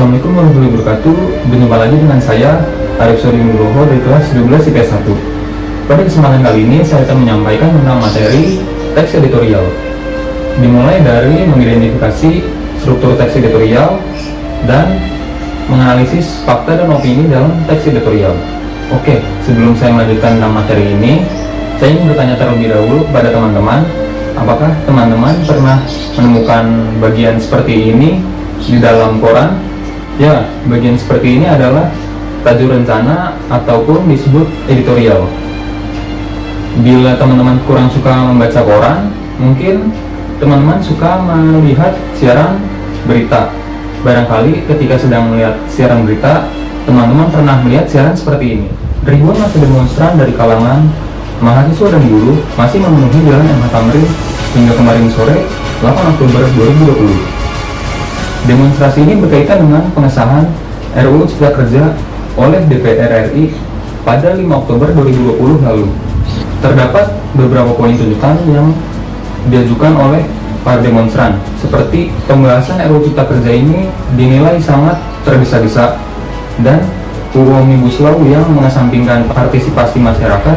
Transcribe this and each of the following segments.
Assalamualaikum warahmatullahi wabarakatuh. Berjumpa lagi dengan saya Arif Suri Nugroho dari kelas 12 IPS 1. Pada kesempatan kali ini saya akan menyampaikan tentang materi teks editorial. Dimulai dari mengidentifikasi struktur teks editorial dan menganalisis fakta dan opini dalam teks editorial. Oke, sebelum saya melanjutkan tentang materi ini, saya ingin bertanya terlebih dahulu kepada teman-teman, apakah teman-teman pernah menemukan bagian seperti ini di dalam koran? Ya, bagian seperti ini adalah tajuk rencana ataupun disebut editorial. Bila teman-teman kurang suka membaca koran, mungkin teman-teman suka melihat siaran berita. Barangkali ketika sedang melihat siaran berita, teman-teman pernah melihat siaran seperti ini. Ribuan massa demonstran dari kalangan mahasiswa dan buruh masih memenuhi jalan MH Tamrin hingga kemarin sore 8 Oktober 2020. Demonstrasi ini berkaitan dengan pengesahan RUU Cipta Kerja oleh DPR RI pada 5 Oktober 2020 lalu. Terdapat beberapa poin tuntutan yang diajukan oleh para demonstran, seperti pembahasan RUU Cipta Kerja ini dinilai sangat tergesa-gesa dan UU Omnibus Law yang mengesampingkan partisipasi masyarakat.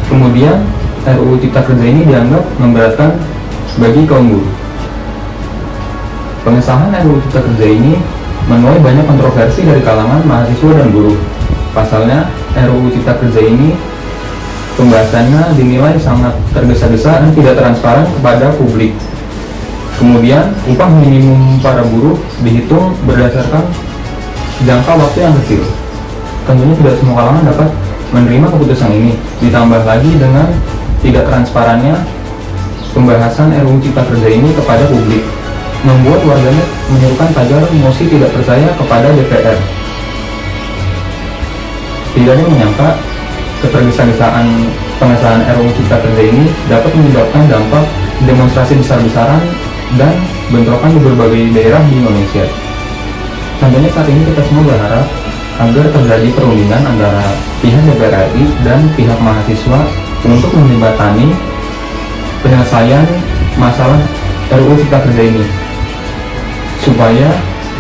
Kemudian RUU Cipta Kerja ini dianggap memberatkan bagi kaum buruh. Pengesahan RUU Cipta Kerja ini menuai banyak kontroversi dari kalangan mahasiswa dan buruh. Pasalnya, RUU Cipta Kerja ini pembahasannya dinilai sangat tergesa-gesa dan tidak transparan kepada publik. Kemudian, upah minimum para buruh dihitung berdasarkan jangka waktu yang kecil. Tentunya tidak semua kalangan dapat menerima keputusan ini. Ditambah lagi dengan tidak transparannya pembahasan RUU Cipta Kerja ini kepada publik, membuat warganet menyerukan tagar mosi tidak percaya kepada DPR. Tidak ada yang menyangka ketergesa-gesaan pengesahan RUU Cipta Kerja ini dapat menyebabkan dampak demonstrasi besar-besaran dan bentrokan di berbagai daerah di Indonesia. Tentunya saat ini kita semua berharap agar terjadi perundingan antara pihak DPR RI dan pihak mahasiswa untuk menjembatani penyelesaian masalah RUU Cipta Kerja ini, supaya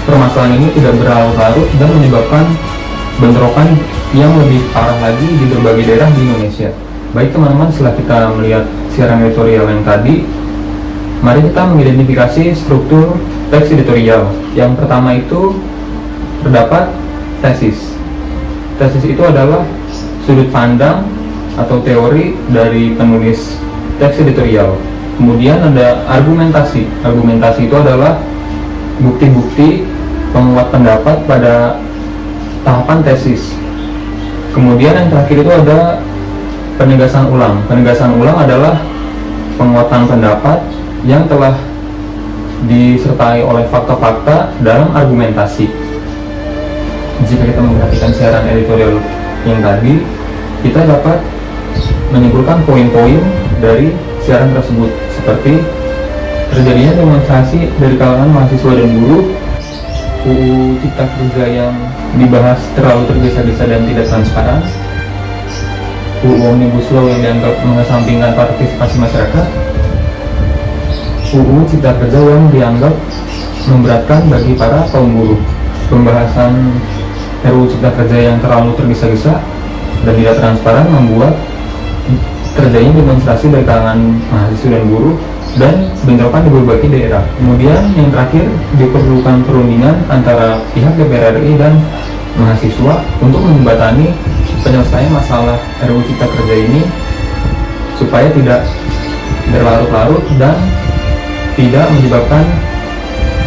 permasalahan ini tidak berlarut-larut dan menyebabkan bentrokan yang lebih parah lagi di berbagai daerah di Indonesia. Baik teman-teman, setelah kita melihat siaran editorial yang tadi, mari kita mengidentifikasi struktur teks editorial. Yang pertama itu terdapat tesis. Tesis itu adalah sudut pandang atau teori dari penulis teks editorial. Kemudian ada argumentasi. Argumentasi itu adalah bukti-bukti penguat pendapat pada tahapan tesis. Kemudian yang terakhir itu ada penegasan ulang. Penegasan ulang adalah penguatan pendapat yang telah disertai oleh fakta-fakta dalam argumentasi. Jika kita memperhatikan siaran editorial yang tadi, kita dapat menyimpulkan poin-poin dari siaran tersebut, seperti terjadinya demonstrasi dari kalangan mahasiswa dan buruh, UU Cipta Kerja yang dibahas terlalu tergesa-gesa dan tidak transparan, UU Omnibus Law yang dianggap mengesampingkan partisipasi masyarakat, UU Cipta Kerja yang dianggap memberatkan bagi para kaum buruh, pembahasan RUU Cipta Kerja yang terlalu tergesa-gesa dan tidak transparan membuat terjadinya demonstrasi dari kalangan mahasiswa dan buruh dan bentrokan di berbagai daerah. Kemudian yang terakhir, diperlukan perundingan antara pihak DPR RI dan mahasiswa untuk menjembatani penyelesaian masalah RUU Cipta Kerja ini supaya tidak berlarut-larut dan tidak menyebabkan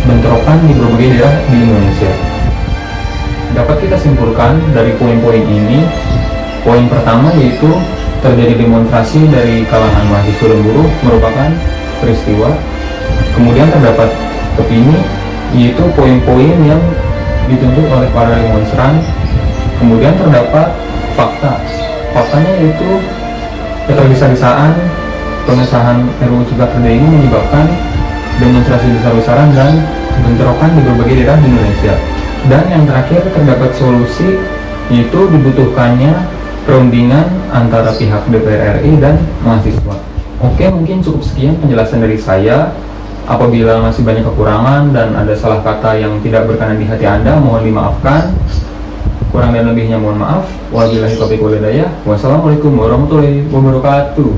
bentrokan di berbagai daerah di Indonesia. Dapat kita simpulkan dari poin-poin ini, poin pertama yaitu terjadi demonstrasi dari kalangan mahasiswa dan buruh merupakan peristiwa. Kemudian terdapat opini, yaitu poin-poin yang dituntut oleh para demonstran. Kemudian terdapat fakta. Faktanya yaitu ketergesa-gesaan pengesahan RUU Cipta Kerja ini menyebabkan demonstrasi besar-besaran dan bentrokan di berbagai daerah di Indonesia. Dan yang terakhir terdapat solusi, yaitu dibutuhkannya perundingan antara pihak DPR RI dan mahasiswa. Oke, mungkin cukup sekian penjelasan dari saya. Apabila masih banyak kekurangan dan ada salah kata yang tidak berkenan di hati Anda, mohon dimaafkan. Kurang dan lebihnya mohon maaf. Wabillahi taufiq wal hidayah. Wassalamualaikum warahmatullahi wabarakatuh.